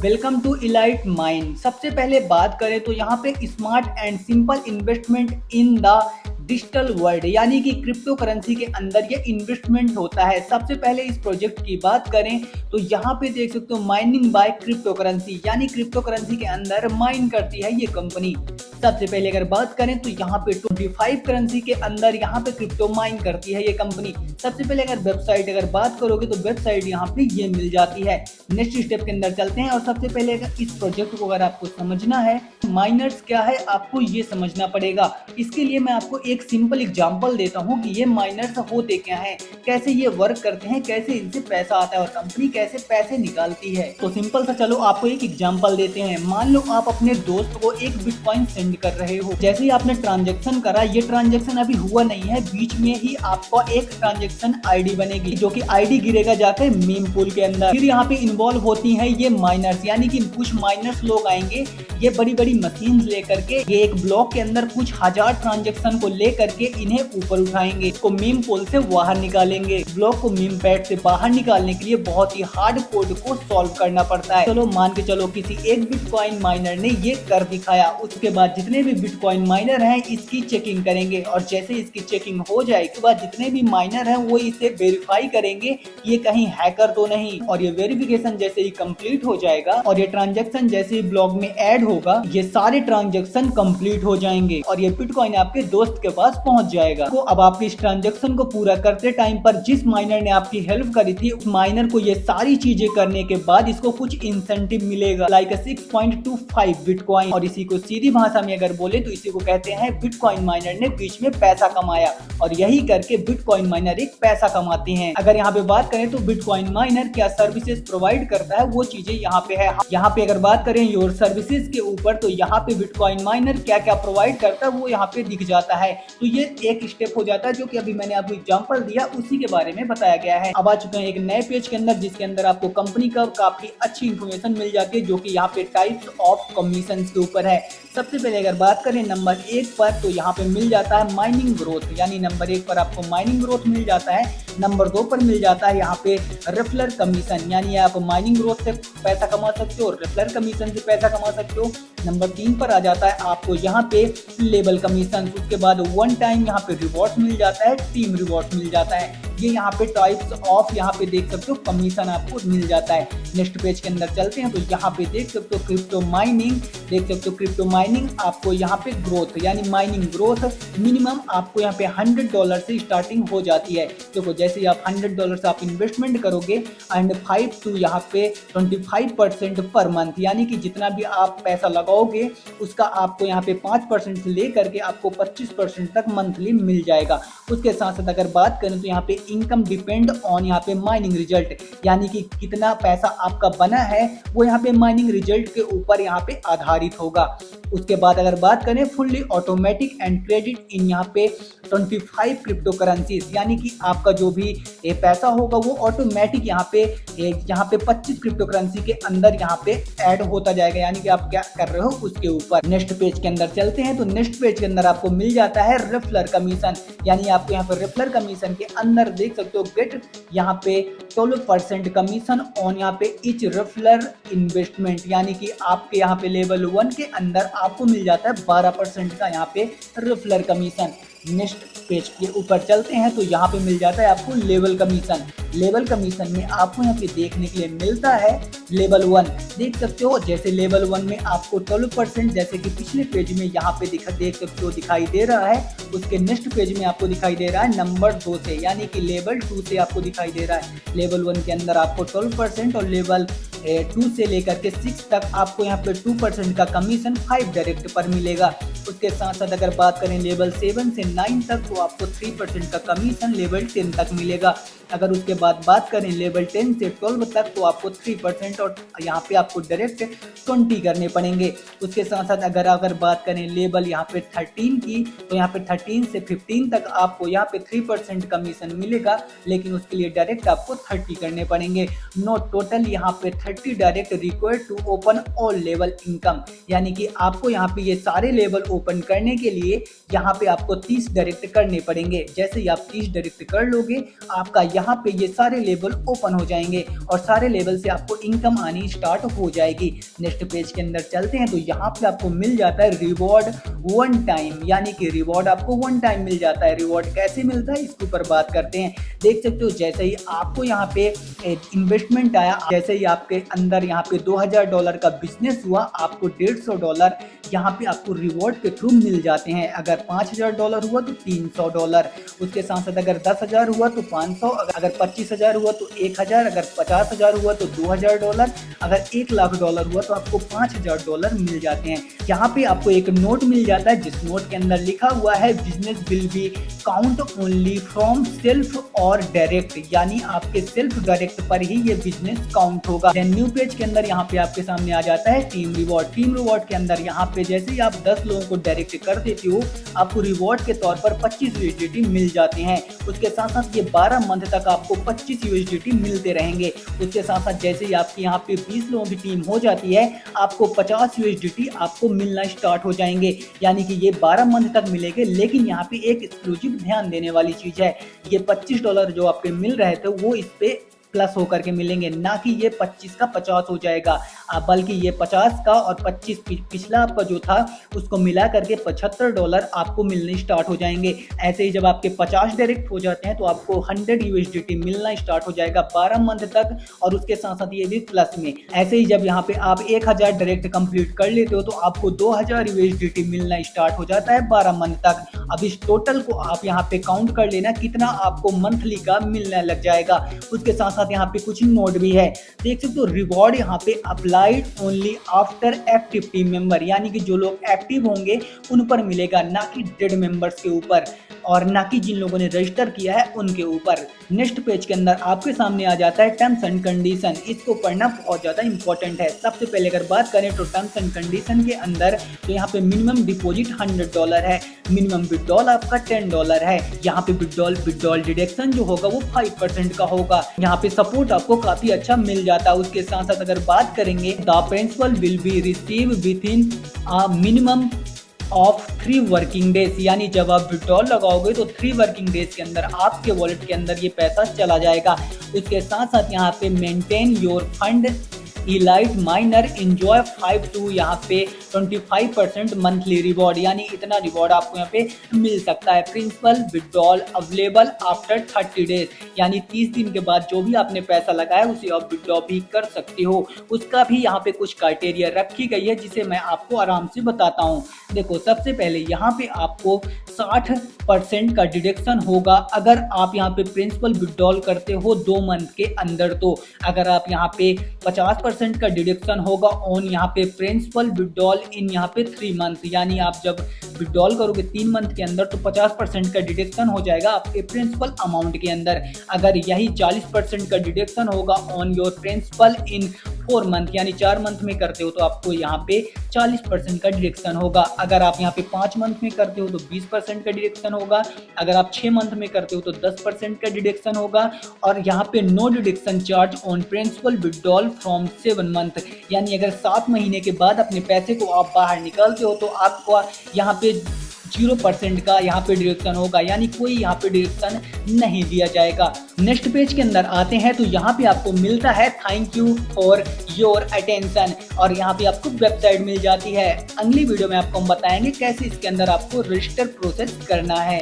Welcome to elite mind. सबसे पहले बात करें तो यहाँ पे smart and simple investment in the digital world यानी कि क्रिप्टो करेंसी के अंदर ये इन्वेस्टमेंट होता है। सबसे पहले इस प्रोजेक्ट की बात करें तो यहाँ पे देख सकते हो माइनिंग बाय क्रिप्टो करेंसी, यानी क्रिप्टो करेंसी के अंदर माइन करती है ये कंपनी। सबसे पहले अगर बात करें तो यहाँ पे 25 करेंसी के अंदर यहाँ पे क्रिप्टो माइन करती है ये कंपनी। सबसे पहले अगर वेबसाइट अगर बात करोगे तो वेबसाइट यहाँ पे ये मिल जाती है। नेक्स्ट स्टेप के अंदर चलते हैं और सबसे पहले अगर इस प्रोजेक्ट को अगर आपको समझना है माइनर्स क्या है आपको ये समझना पड़ेगा। इसके लिए मैं आपको एक सिंपल एग्जांपल देता हूँ कि ये माइनर्स होते क्या हैं, कैसे ये वर्क करते हैं, कैसे इनसे पैसा आता है और कंपनी कैसे पैसे निकालती है। तो सिंपल सा चलो आपको एक एग्जांपल देते हैं। मान लो आप अपने दोस्त को एक बिटकॉइन सेंड कर रहे हो। जैसे ही आपने ट्रांजेक्शन करा, ये ट्रांजेक्शन अभी हुआ नहीं है, बीच में ही आपका एक ट्रांजेक्शन आईडी बनेगी जो कि आईडी गिरेगा जाकर मीम पूल के अंदर। फिर यहाँ पे इन्वॉल्व होती है ये माइनर्स, यानी कि कुछ माइनर्स लोग आएंगे, ये बड़ी बड़ी मशीन लेकर के ये एक ब्लॉक के अंदर कुछ हजार ट्रांजेक्शन को लेकर के इन्हें ऊपर उठाएंगे, इसको मीम पोल से बाहर निकालेंगे। ब्लॉक को मीम पैड से बाहर निकालने के लिए बहुत ही हार्ड कोड को सॉल्व करना पड़ता है। चलो मान के चलो किसी एक बिटकॉइन माइनर ने ये कर दिखाया। उसके बाद जितने भी बिटकॉइन माइनर हैं इसकी चेकिंग करेंगे और जैसे इसकी चेकिंग हो जाए के बाद जितने भी माइनर हैं वो इसे वेरीफाई करेंगे ये कहीं हैकर तो नहीं। और ये वेरिफिकेशन जैसे ही कंप्लीट हो जाएगा और ये ट्रांजेक्शन जैसे ही ब्लॉक में ऐड होगा, ये सारे ट्रांजेक्शन कंप्लीट हो जाएंगे और ये बिटकॉइन आपके दोस्त के पास पहुंच जाएगा। तो अब आपके इस ट्रांजेक्शन को पूरा करते टाइम पर जिस माइनर ने आपकी हेल्प करी थी उस माइनर को ये सारी चीजें करने के बाद इसको कुछ इंसेंटिव मिलेगा लाइक 6.25 बिटकॉइन। और इसी को सीधी भाषा में अगर बोले तो इसी को कहते हैं बिटकॉइन माइनर ने बीच में पैसा कमाया और यही करके बिटकॉइन माइनर एक पैसा कमाते हैं। अगर यहाँ पे बात करें तो बिटकॉइन माइनर क्या सर्विसेज प्रोवाइड करता है वो चीजें यहाँ पे है। यहाँ पे अगर बात करें योर सर्विसेज के ऊपर तो यहाँ पे बिटकॉइन माइनर क्या क्या प्रोवाइड करता है वो यहाँ पे दिख जाता है। तो ये एक स्टेप हो जाता है जो कि अभी मैंने आपको एग्जांपल दिया उसी के बारे में बताया गया है। अब आ चुके हैं एक नए पेज के अंदर जिसके अंदर आपको कंपनी का काफी अच्छी इंफॉर्मेशन मिल जाती है जो कि यहाँ पे टाइप्स ऑफ कमीशन के ऊपर है। सबसे पहले अगर बात करें नंबर 1 पर तो यहाँ पे मिल जाता है माइनिंग ग्रोथ, यानी नंबर 1 पर आपको माइनिंग ग्रोथ मिल जाता है। नंबर 2 पर मिल जाता है यहाँ पे रेफरल कमीशन, यानी आप माइनिंग ग्रोथ से पैसा कमा सकते हो और रेफरल कमीशन से पैसा कमा सकते हो। नंबर 3 पर आ जाता है आपको यहाँ पे लेबल कमीशन। उसके बाद वन टाइम यहाँ पे रिवॉर्ड मिल जाता है, टीम रिवॉर्ड मिल जाता है। ये यहाँ पे टाइप्स ऑफ यहाँ पे देख सकते हो कमीशन आपको मिल जाता है। नेक्स्ट पेज के अंदर चलते हैं तो यहाँ पे देख सकते हो क्रिप्टो माइनिंग, देख सकते हो क्रिप्टो माइनिंग आपको यहाँ पे ग्रोथ यानी माइनिंग ग्रोथ मिनिमम आपको यहाँ पे $100 से स्टार्टिंग हो जाती है। देखो जैसे ही आप $100 से आप इन्वेस्टमेंट करोगे एंड 5 to यहाँ पे 25% पर मंथ, यानी कि जितना भी आप पैसा लगाओगे उसका आपको यहाँ पे 5% से लेकर के आपको 25% तक मंथली मिल जाएगा। उसके साथ साथ अगर बात करें तो यहाँ पे इनकम डिपेंड ऑन यहाँ पे माइनिंग रिजल्ट, यानी कि कितना पैसा आपका बना है वो यहाँ पे माइनिंग रिजल्ट के ऊपर यहाँ पे आधारित होगा। उसके बाद अगर बात करें fully automatic and credit in यहाँ पे 25 क्रिप्टो करेंसीज, यानी कि आपका जो भी पैसा होगा वो ऑटोमेटिक यहाँ पे 25 क्रिप्टो करेंसी के अंदर यहाँ पे ऐड होता जाएगा, यानी कि आप क्या कर रहे हो उसके ऊपर। नेक्स्ट पेज के अंदर चलते हैं तो नेक्स्ट पेज के अंदर आपको मिल जाता है रेफरल कमीशन, यानी आपको यहाँ पे रेफरल कमीशन के अंदर देख सकते हो गेट यहाँ पे 12% कमीशन ऑन यहाँ पे ईच रेफरल इन्वेस्टमेंट, यानी कि आपके यहाँ पे लेवल 1 के अंदर आपको मिल जाता है 12% का यहाँ पे रेफरल कमीशन। नेक्स्ट पेज के ऊपर चलते हैं तो यहाँ पे मिल जाता है आपको लेवल कमीशन। लेवल कमीशन में आपको यहाँ पे देखने के लिए मिलता है लेवल 1, देख सकते हो जैसे लेवल 1 में आपको 12% जैसे कि पिछले पेज में यहाँ पे देख सकते हो दिखाई दे रहा है। उसके नेक्स्ट पेज में आपको दिखाई दे रहा है नंबर 2 से, यानी कि लेवल 2 से आपको दिखाई दे रहा है। लेवल 1 के अंदर आपको 12% और लेवल 2 से लेकर के 6 तक आपको यहाँ पे 2% का कमीशन 5 डायरेक्ट पर मिलेगा। उसके साथ साथ अगर बात करें लेवल 7 से 9 तक तो आपको 3% का कमीशन लेवल 10 तक मिलेगा। अगर उसके बाद बात करें लेवल 10 से 12 तक तो आपको 3% और यहाँ पे आपको डायरेक्ट 20 करने पड़ेंगे। उसके साथ साथ अगर बात करें लेवल यहाँ पे 13 की तो यहाँ पे 13 से 15 तक आपको यहाँ पे 3% कमीशन मिलेगा, लेकिन उसके लिए डायरेक्ट आपको 30 करने पड़ेंगे। नो टोटल यहाँ पे 30 direct required to open all level income, यानी कि आपको यहाँ पे ये सारे लेवल ओपन करने के लिए यहाँ पे आपको 30 डायरेक्ट करने पड़ेंगे। जैसे ही आप 30 डायरेक्ट कर लोगे आपका यहाँ पे ये सारे लेवल ओपन हो जाएंगे और सारे लेवल से आपको इनकम आनी स्टार्ट हो जाएगी। नेक्स्ट पेज के अंदर चलते हैं तो यहाँ पे आपको मिल जाता है रिवॉर्ड वन टाइम, यानी कि रिवॉर्ड आपको वन टाइम मिल जाता है। रिवॉर्ड कैसे मिलता है इसके ऊपर बात करते हैं। देख सकते हो जैसे ही आपको यहाँ पे इन्वेस्टमेंट आया, जैसे ही आपके अंदर यहाँ पे $2000 का बिजनेस हुआ, आपको $150 यहाँ पे आपको रिवॉर्ड के थ्रू मिल जाते हैं। अगर $5000 हुआ तो $300, उसके साथ साथ अगर 10,000 हुआ तो 500, अगर 25,000 हुआ तो 1,000, अगर 50,000 हुआ तो $2000, अगर $1,00,000 हुआ तो आपको $5,000 मिल जाते हैं। यहाँ पे आपको एक नोट मिल जाता है जिस नोट के अंदर लिखा हुआ है business will be count only from self और डायरेक्ट, यानी आपके सेल्फ डायरेक्ट पर ही ये बिजनेस काउंट होगा। न्यू पेज के अंदर यहाँ पे आपके सामने आ जाता है टीम रिवॉर्ड। टीम रिवॉर्ड के अंदर यहाँ पे जैसे ही आप 10 लोगों को डायरेक्ट कर देते हो, आपको रिवॉर्ड के तौर पर 25 USDT मिल जाते हैं। उसके साथ साथ ये 12 मंथ तक आपको 25 USDT मिलते रहेंगे। उसके साथ साथ जैसे ही आपकी यहाँ पे 20 लोगों की टीम हो जाती है, आपको 50 USDT आपको मिलना स्टार्ट हो जाएंगे, यानी कि ये 12 मंथ तक मिलेंगे। लेकिन यहाँ पे एक एक्सक्लूसिव ध्यान देने वाली चीज है, ये $25 जो आपके मिल रहे थे वो इस पे प्लस होकर के मिलेंगे, ना कि ये 25 का 50 हो जाएगा, बल्कि ये 50 का और 25 पिछला आपका जो था उसको मिला करके $75 आपको मिलने स्टार्ट हो जाएंगे। ऐसे ही जब आपके 50 डायरेक्ट हो जाते हैं तो आपको 100 USDT मिलना स्टार्ट हो जाएगा 12 मंथ तक, और उसके साथ साथ ये भी प्लस में। ऐसे ही जब यहाँ पे आप 1000 डायरेक्ट कंप्लीट कर लेते हो तो आपको 2000 USDT मिलना स्टार्ट हो जाता है 12 मंथ तक। अब इस टोटल को आप यहाँ पे काउंट कर लेना कितना आपको मंथली का मिलने लग जाएगा। उसके साथ यहाँ पे कुछ नोट भी है, देख सकते हो। रिवॉर्ड यहाँ पे applied only after active team member, यानी कि जो लोग एक्टिव होंगे उन पर मिलेगा, ना कि डेड मेंबर्स के ऊपर और ना कि जिन लोगों ने रजिस्टर किया है उनके ऊपर। नेक्स्ट पेज के अंदर आपके सामने आ जाता है टर्म्स एंड कंडीशन। इसको पढ़ना बहुत ज्यादा इंपॉर्टेंट है। सबसे पहले अगर बात करें तो टर्म्स एंड कंडीशन के अंदर तो यहाँ पे मिनिमम डिपॉजिट $100 है, मिनिमम विड्रॉल आपका $10 है। यहाँ पे विड्रॉल डिडक्शन जो होगा वो 5% का होगा। यहाँ पे सपोर्ट आपको काफी अच्छा मिल जाता है। उसके साथ साथ अगर बात करेंगे the principal will be receive within minimum of 3 working days, यानी जब आप विड्रॉल लगाओगे तो 3 वर्किंग डेज के अंदर आपके वॉलेट के अंदर ये पैसा चला जाएगा। उसके साथ साथ यहाँ पे maintain your fund elite minor enjoy 5 to यहाँ पे 25% मंथली रिवॉर्ड, यानी इतना रिवॉर्ड आपको यहाँ पे मिल सकता है। Principal withdrawal available after 30 days, यानी 30 दिन के बाद जो भी आपने पैसा लगाया उसे आप विड्रॉ भी कर सकते हो। उसका भी यहाँ पे कुछ क्राइटेरिया रखी गई है जिसे मैं आपको आराम से बताता हूँ। देखो सबसे पहले यहाँ पे आपको 60% का डिडक्शन होगा अगर आप यहाँ पे प्रिंसिपल विड्रॉल करते हो 2 मंथ के अंदर। तो अगर आप यहाँ पे 50% का डिडक्शन होगा ऑन यहाँ पे प्रिंसिपल विड्रॉल इन यहाँ पे 3 मंथ, यानी आप जब विड्रॉल करोगे 3 मंथ के अंदर तो 50% का डिडक्शन हो जाएगा आपके प्रिंसिपल अमाउंट के अंदर। अगर यही 40% का डिडक्शन होगा on your principal in 4 month, यानी 4 मंथ में करते हो तो आपको यहाँ पे 40% का डिडक्शन होगा। अगर आप यहाँ पे 5 मंथ में करते हो तो 20% का डिडक्शन होगा। अगर आप 6 मंथ में करते हो तो 10% का डिडक्शन होगा। और यहाँ पे no deduction charge on principal withdrawal from 7 month, यानी अगर 7 महीने के बाद अपने पैसे को आप बाहर निकालते हो तो आपको यहाँ पे 0% का यहाँ पे डिडक्शन होगा, यानी कोई यहाँ पे डिडक्शन नहीं दिया जाएगा। नेक्स्ट पेज के अंदर आते हैं तो यहाँ पे आपको मिलता है thank you for your attention, और यहाँ पे आपको वेबसाइट मिल जाती है। अगली वीडियो में आपको हम बताएंगे कैसे इसके अंदर आपको रजिस्टर प्रोसेस करना है।